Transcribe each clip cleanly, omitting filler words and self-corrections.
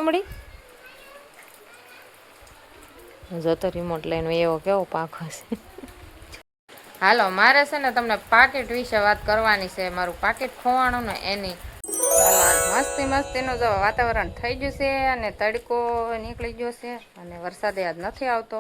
મળી જતો રિમોટ લઈને એવો કેવો પાખો છે. હાલો મારે છે ને તમને પાકીટ વિશે વાત કરવાની છે. મારું પાકીટ ખોવાણું ને એની. મસ્તી મસ્તીનું જો વાતાવરણ થઈ ગયું છે અને તડકો નીકળી ગયો છે અને વરસાદ આજ નથી આવતો.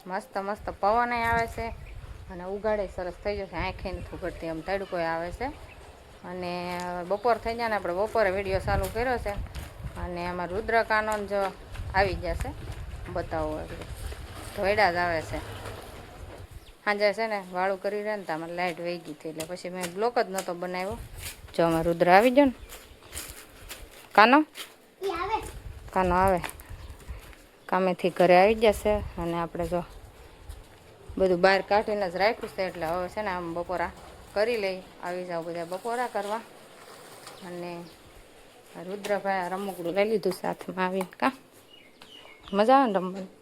મસ્ત મસ્ત પવન આવે છે અને ઉગાડે સરસ થઈ જશે. આંખે નથી ઉગડતી એમ તડકો આવે છે અને બપોર થઈ જાય ને આપણે બપોરે વિડીયો ચાલુ કર્યો છે અને એમાં રુદ્રકાનન જો આવી જશે બતાવો એટલે ધોયડા જ આવે છે. સાંજે છે ને વાળું કરી રહે ને તો અમારે લાઇટ વહી ગઈ હતી એટલે પછી મેં બ્લોક જ નહોતો બનાવ્યો. જો અમારે રુદ્ર આવી ગયો ને કાનો કાનો આવે કામેથી ઘરે આવી જશે અને આપણે જો બધું બહાર કાઢીને જ રાખ્યું છે એટલે હવે છે ને આમ બપોરા કરી લઈ આવી જાવ બધા બપોરા કરવા. અને રુદ્રભાઈ રમકડું લઈ લીધું સાથમાં આવીને કા મજા આવે ને રમવાની.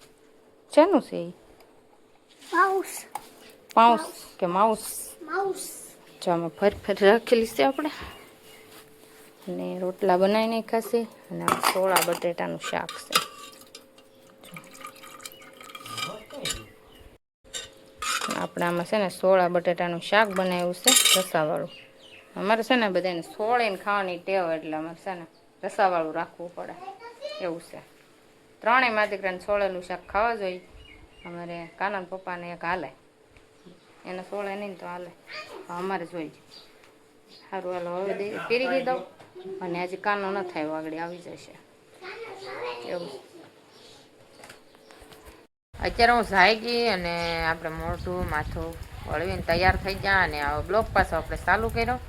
શેનું છે એ પાઉસ કે માઉસ જો અમે ફરી ફરી રાખેલી છે આપણે અને રોટલા બનાવી નાખ્યા છે અને સોળા બટેટાનું શાક છે. આપણે આમાં છે ને સોળા બટેટાનું શાક બનાવ્યું છે રસાવાળું. અમારે છે ને બધાને સોળીને ખાવાની ટેવ એટલે અમારે છે ને રસાવાળું રાખવું પડે એવું છે. ત્રણેય મા દીકરાને સોળેલું શાક ખાવા જોઈએ. અમારે કાના પપ્પાને એક હાલે એને સોળે નહીં તો હાલે અમારે જોઈએ. સારું હાલો હવે પીરી દઉં અને હજી કાનો ન થાય આગળ આવી જશે એવું. અત્યારે હું જાગી અને આપણે મોઢું માથું વળવીને તૈયાર થઈ ગયા અને બ્લોક પાછો આપણે ચાલુ કર્યો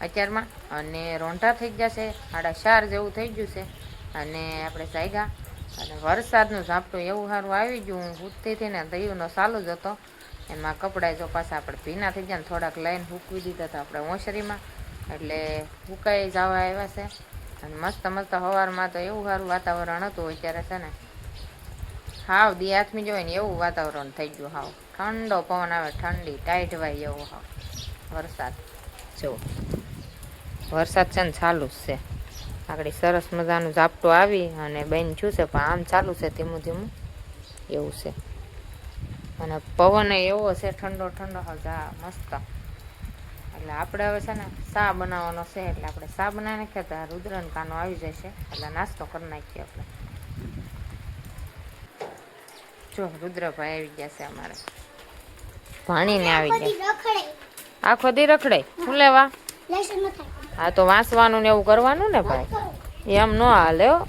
અત્યારમાં અને રોંઢા થઈ જશે 4:30 જેવું થઈ ગયું છે અને આપણે જાગ્યા અને વરસાદનું ઝાપટું એવું સારું આવી ગયું. હું ઉઠતી હતી ને દહીંનો ચાલુ જ હતો એમાં કપડાં જો પાછા આપણે ભીના થઈ ગયા ને થોડાક લાઈન સૂકવી દીધા હતા આપણે ઓસરીમાં એટલે સુકાઈ જવા આવ્યા છે. અને મસ્ત મસ્ત સવારમાં તો એવું સારું વાતાવરણ હતું. અત્યારે છે ને હાવ દી આથમી જોવાય ને એવું વાતાવરણ થઈ ગયું. હાવ ઠંડો પવન આવે ઠંડી ટાઈટ વાય એવું. હાવ વરસાદ જો વરસાદ છે ને ચાલુ જ છે. આગળ સરસ મજાનું ઝાપટું આવી અને બેન છું છે પણ આમ ચાલુ છે ધીમું ધીમું એવું છે. અને પવન એવો છે ઠંડો ઠંડો હા મસ્ત. એટલે આપણે હવે છે ને ચા બનાવવાનો છે એટલે આપણે ચા બનાવી નાખીએ તો રુદ્રન કાનો આવી જશે એટલે નાસ્તો કરી નાખીએ આપણે. જો રુદ્રભાઈ આવી ગયા છે અમારે ભાણીને આવી ગયા. આખો દી રખડે શું લેવા? હા તો વાંચવાનું ને એવું કરવાનું ને ભાઈ એમ ન હાલે હો.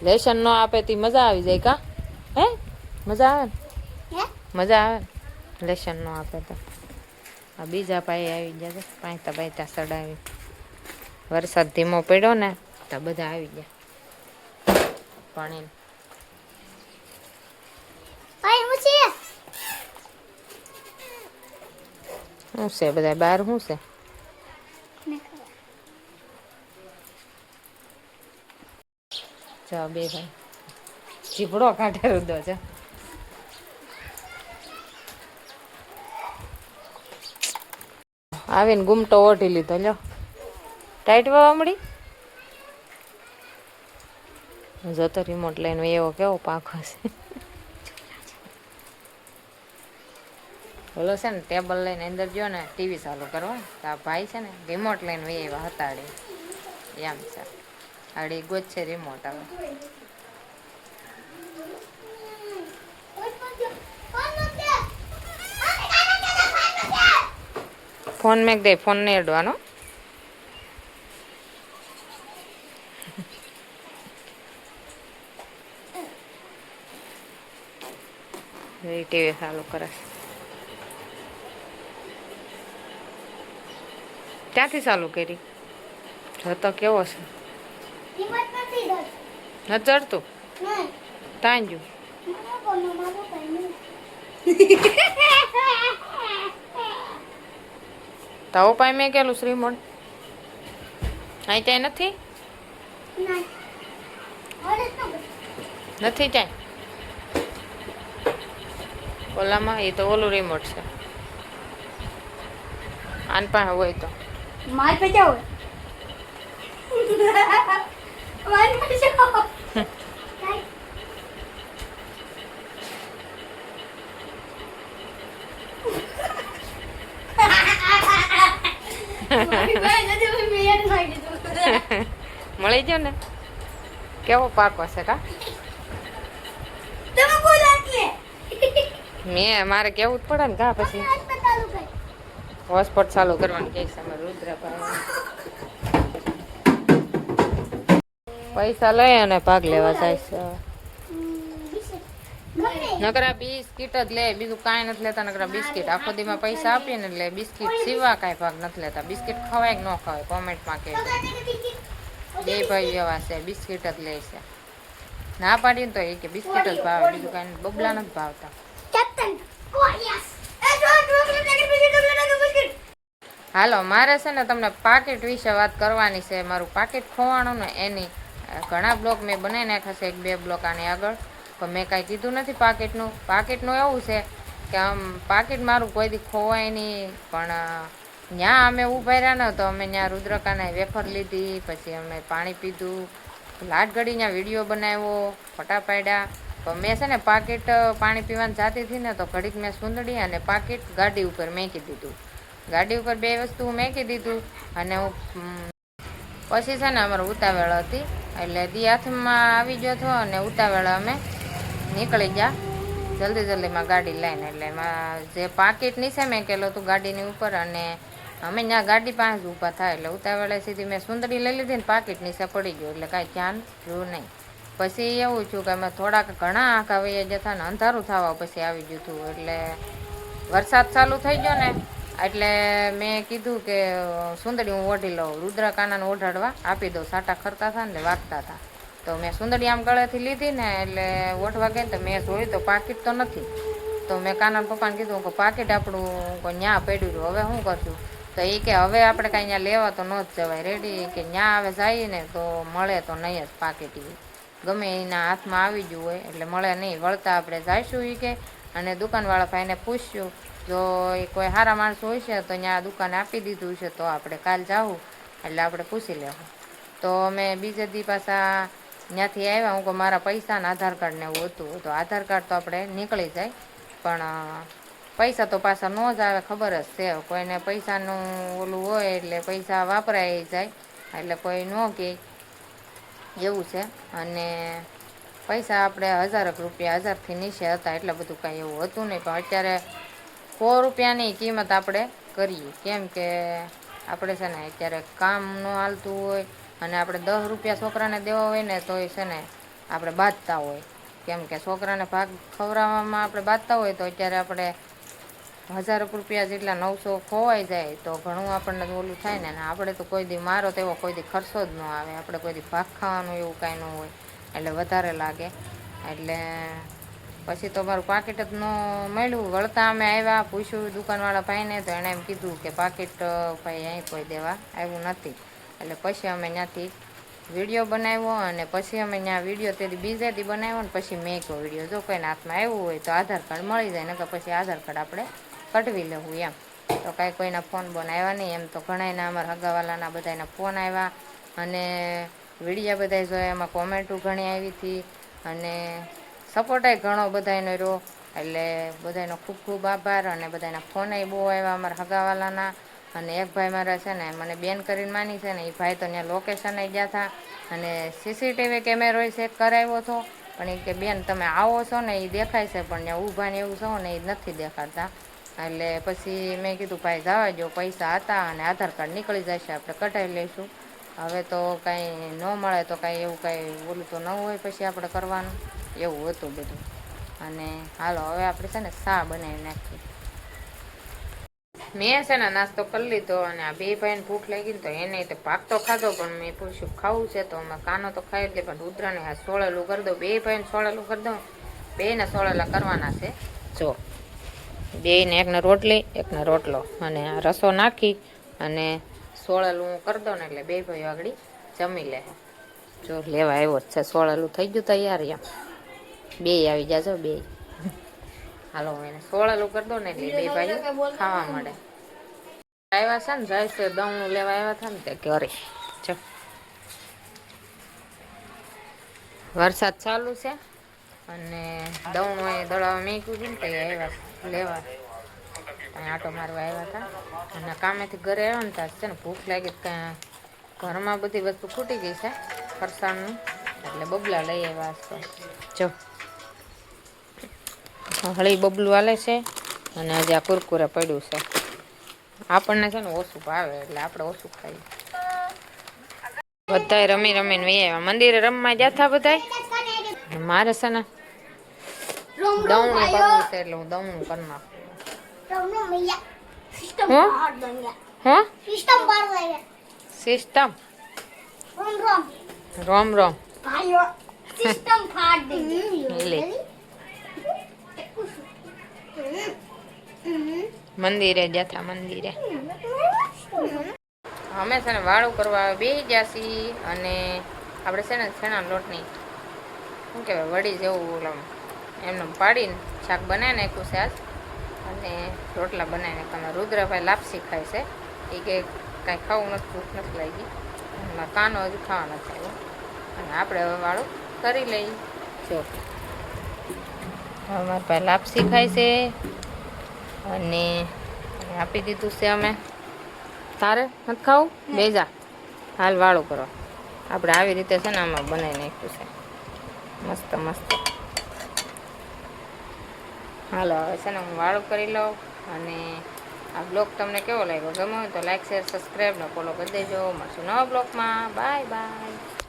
લેશન ન આપે તી મજા આવી જાય કા હે મજા આવે ને મજા આવે ને લેશન ન આપે તો. આ બીજા પાયે આવી ગયા છે પાયતા પાયતા સડાવી. વરસાદ ધીમો પડ્યો ને તો બધા આવી ગયા પાણી. શું છે બધા બહાર શું છે? ચા બે ભાઈ ચીપડો કાઢે રુદો છે. આવીને ગુમટો ઓઢી લીધો લ્યો ટાઈટ વાવા મળી જતો રિમોટ લઈને એવો કેવો પાખો છે. ઓલો છે ને ટેબલ લઈને અંદર ગયો ને ટીવી ચાલુ કરવા તો આ ભાઈ છે ને રિમોટ લઈને એવા હતાડી એમ છે આડી ગોજ છે રિમોટ. હવે ફોન મેક દે ફોન નહીં અડવાનો. ટીવી ચાલુ કરે ક્યાંથી ચાલુ કરી જતો કેવો છે ન ચડતું તાંજ્યું. તાવો પાય મેં કેલું શ્રીમોડ અહીં ત્યાં નથી નથી ત્યાં ઓલામાં એ તો ઓલું રિમોટ છે આન પાસે હોય તો માર પે જાવ મળી ગયો ને? કેવો પાકો છે કા? મેં મારે કેવું જ પડે ને કા પછી હોસ્પોટ ચાલુ કરવાનું કહે છે અમારે રુદ્રભાઈ. પૈસા લઈ અને ભાગ લેવા જાય છે. નકરા બિસ્કીટ જ લે, બીજું કાંઈ નથી લેતા. નકરા બિસ્કીટ આખો દીમાં પૈસા આપીએ ને એટલે બિસ્કીટ સિવા કાંઈ ભાગ નથી લેતા. બિસ્કીટ ખવાય કે ન ખવાય કોમેન્ટમાં કહેજો. બે ભાઈ એવા છે, બિસ્કીટ જ લે છે. ના પાડી ને તો એ કે બિસ્કીટ જ ભાવે, બીજું કાંઈ બબલા નથી ભાવતા. હાલો, મારે છે ને તમને પાકીટ વિશે વાત કરવાની છે. મારું પાકીટ ખોવાણું ને એની ઘણા બ્લોગ મેં બનાવી નાખ્યા છે, 1-2 બ્લોગ આની આગળ. પણ મેં કાંઈ કીધું નથી પાકીટનું. પાકીટનું એવું છે કે આમ પાકીટ મારું કોઈ દી ખોવાય નહીં. પણ ત્યાં અમે ઊભા રહ્યા ને તો અમે ત્યાં રુદ્રકાને વેફર લીધી, પછી અમે પાણી પીધું, લાટ ઘડી ત્યાં વિડીયો બનાવ્યો, ફોટા પાડ્યા. તો મેં છે ને પાકીટ પાણી પીવાની જાતી હતી ને તો ઘડીક મેં સુંદડી અને પાકીટ ગાડી ઉપર મેકી દીધું. ગાડી ઉપર 2 વસ્તુ મેકી દીધું. અને હું પછી છે ને અમારે ઉતાવળ હતી એટલે દી હાથમાં આવી ગયો હતો અને ઉતાવળ અમે નીકળી ગયા જલ્દીમાં ગાડી લઈને. એટલે એમાં જે પાકીટ નીચે મેકેલું હતું ગાડીની ઉપર અને અમે ત્યાં ગાડી પાસે ઊભા થાય એટલે ઉતાવળે સીધી મેં સુંદરી લઈ લીધી ને પાકીટ નીચે પડી ગયું એટલે કાંઈ ધ્યાન રહ્યું નહીં. પછી એવું થયું કે અમે થોડાક ઘણા આંખા વૈયા જતા ને અંધારું થવા પછી આવી ગયું હતું. એટલે વરસાદ ચાલુ થઈ ગયો ને એટલે મેં કીધું કે સુંદરી હું ઓઢી લઉં, રુદ્રકાનાને ઓઢાડવા આપી દઉં. સાટા ખરતા હતા ને વાગતા હતા તો મેં સુંદરી આમ ગળેથી લીધી ને એટલે ઓઢવા ગઈ તો મેં જોયું તો પાકીટ તો નથી. તો મેં કાના પપ્પાને કીધું કે પાકીટ આપણું ન્યા પડ્યું હતું, હવે શું કરશું? તો એ કે હવે આપણે કાંઈ ત્યાં લેવા તો ન જ જવાય રેડી, કે ન્યા હવે જઈએ ને તો મળે તો નહીં જ પાકીટ. ગમે એના હાથમાં આવી ગયું હોય એટલે મળે નહીં. વળતા આપણે જઈશું એ કે અને દુકાનવાળા ભાઈને પૂછ્યું જો એ કોઈ સારા માણસો હોય છે તો ત્યાં દુકાને આપી દીધું છે તો આપણે કાલ જાવું એટલે આપણે પૂછી લેવું. તો અમે બીજે દી પાછા ત્યાંથી આવ્યા. હું કહું મારા પૈસા ને આધાર કાર્ડ ને એવું હતું તો આધાર કાર્ડ તો આપણે નીકળી જાય પણ પૈસા તો પાછા ન જ આવે, ખબર જ છે. કોઈને પૈસાનું ઓલું હોય એટલે પૈસા વાપરાઈ જાય એટલે કોઈ ન કહે એવું છે. અને પૈસા આપણે 1000 રૂપિયા, 1000થી નીચે હતા એટલે બધું કાંઈ એવું હતું નહીં. પણ અત્યારે 100 રૂપિયાની કિંમત આપણે કરીએ કેમ કે આપણે છે ને અત્યારે કામ ન હાલતું હોય અને આપણે 10 રૂપિયા છોકરાને દેવા હોય ને તો એ છે ને આપણે બાંધતા હોય કેમ કે છોકરાને ભાગ ખવડાવવામાં આપણે બાંધતા હોય તો અત્યારે આપણે 1000 રૂપિયા જેટલા 900 ખોવાઈ જાય તો ઘણું આપણને ઓલું થાય ને. આપણે તો કોઈ દી મારો તેવો કોઈ દી ખર્ચો જ ન આવે, આપણે કોઈ દી ભાગ ખાવાનું એવું કાંઈ ન હોય એટલે વધારે લાગે. એટલે પછી તો મારું પાકીટ જ ન મળ્યું. વળતા અમે આવ્યા, પૂછ્યું દુકાનવાળા ભાઈને તો એણે એમ કીધું કે પાકીટ ભાઈ અહીં કોઈ દેવા આવ્યું નથી. એટલે પછી અમે ત્યાંથી વિડીયો બનાવ્યો અને પછી અમે ત્યાં વિડીયો તેથી બીજે દી બનાવ્યો ને પછી મેં કહ્યું વિડીયો જો કોઈને હાથમાં આવ્યું હોય તો આધાર કાર્ડ મળી જાય, નકર પછી આધાર કાર્ડ આપણે કઢવી લેવું એમ. તો કાંઈ કોઈના ફોન બોન આવ્યા નહીં. એમ તો ઘણાયના અમારા હગાવાલાના બધાના ફોન આવ્યા અને વિડીયા બધા જોયા, એમાં કોમેન્ટો ઘણી આવી હતી અને સપોર્ટય ઘણો બધાનો રહ્યો. એટલે બધાનો ખૂબ ખૂબ આભાર અને બધાના ફોનય બહુ આવ્યા અમારા હગાવાલાના. અને એક ભાઈ મારા છે ને મને બેન કરીને માની છે ને એ ભાઈ તો ત્યાં લોકેશને ગયા હતા અને સીસીટીવી કેમેરો ચેક કરાવ્યો હતો પણ એ કે બેન તમે આવો છો ને એ દેખાય છે પણ ત્યાં ઊભા ને એવું છો ને એ નથી દેખાડતા. એટલે પછી મેં કીધું ભાઈ જવા જો, પૈસા હતા અને આધાર કાર્ડ નીકળી જશે આપણે કઢાવી લઈશું. હવે તો કાંઈ ન મળે તો કાંઈ એવું કાંઈ ઓલું તો ન હોય પછી આપણે કરવાનું એવું હતું બધું. અને હાલો હવે આપણે છે ને શા બનાવી નાખીએ. મેં છે ને નાસ્તો કરી લીધો અને આ 2 ભાઈને ભૂખ લાગી તો એને તો પાક તો ખાધો પણ મેં પૂછ્યું ખાવું છે તો અમે કાનો તો ખાઈ એટલે પણ રુદ્રને આ સોળેલું કરી દઉં. 2 ભાઈને સોળેલું કરી દઉં, 2ને સોળેલા કરવાના છે. જો 2ને એકને રોટલી એકને રોટલો અને આ રસો નાખી અને સોળેલું હું કરી દઉં ને એટલે 2 ભાઈઓ આગળ જમી લે. જો લેવા આવ્યો જ છે, સોળેલું થઈ ગયું તૈયાર એમ. 2 આવી જાજો 2. હાલો એને સોળેલું કરી દો ને એટલે 2 ભાઈઓ ખાવા મળે. આવ્યા છે ને જાય છે દવણું લેવા આવ્યા હતા ને તે ઘરે. જો વરસાદ ચાલુ છે અને દવણું અહીં દળાવા મેંક્યું છે ને તે આવ્યા લેવા અહીં આટો મારવા આવ્યા હતા અને કામેથી ઘરે આવ્યા ને ત્યાં છે ને ભૂખ લાગી કાંઈ ઘરમાં બધી વસ્તુ ખૂટી ગઈ છે ફરસાણનું, એટલે બબલા લઈ આવ્યા તો જો હળી બબલું હાલે છે. અને હજી આ કુરકુરે પડ્યું છે. આપણને છે ને ઓછું ભાવે એટલે આપણે ઓછું ખાઈએ. બધાય રમી રમીને વી આવ્યા. મંદિરે રમવા ગયા હતા બધાય. મારે છે ને દવણું કરવું છે એટલે હું દવણું કરી નાખું. સિસ્ટમ રોમ રોમ મંદિરે જતા મંદિરે અમે છે ને વાળું કરવા બેસી ગયા છીએ. અને આપણે છે ને છેણા લોટની શું કહેવાય વડી જેવું ઓલા એમને પાડીને શાક બનાવી નાખ્યું છે આજ. અને રોટલા બનાવી નાખ્યા. રુદ્રભાઈ લાપસી ખાય છે. એ કે કાંઈ ખાવું નથી, ભૂખ નથી લાગી. એમાં કાનો હજી ખાવા નથી આવ્યો. અને આપણે હવે વાળું કરી લઈ. જો અમારા પાસે લાપસી ખાય છે. અને આપી દીધું છે અમે. તારે નથી ખાવું? બેજા હાલ વાળું કરો. આપણે આવી રીતે છે ને આમાં બનાવી નાખ્યું છે મસ્ત મસ્ત. હાલો હવે છે ને હું વાળું કરી લઉં. અને આ બ્લોગ તમને કેવો લાગ્યો? ગમ્યો હોય તો લાઈક શેર સબસ્ક્રાઈબ ને ફોલો કરી દેજો. મળશું નવા બ્લોગમાં. Bye bye.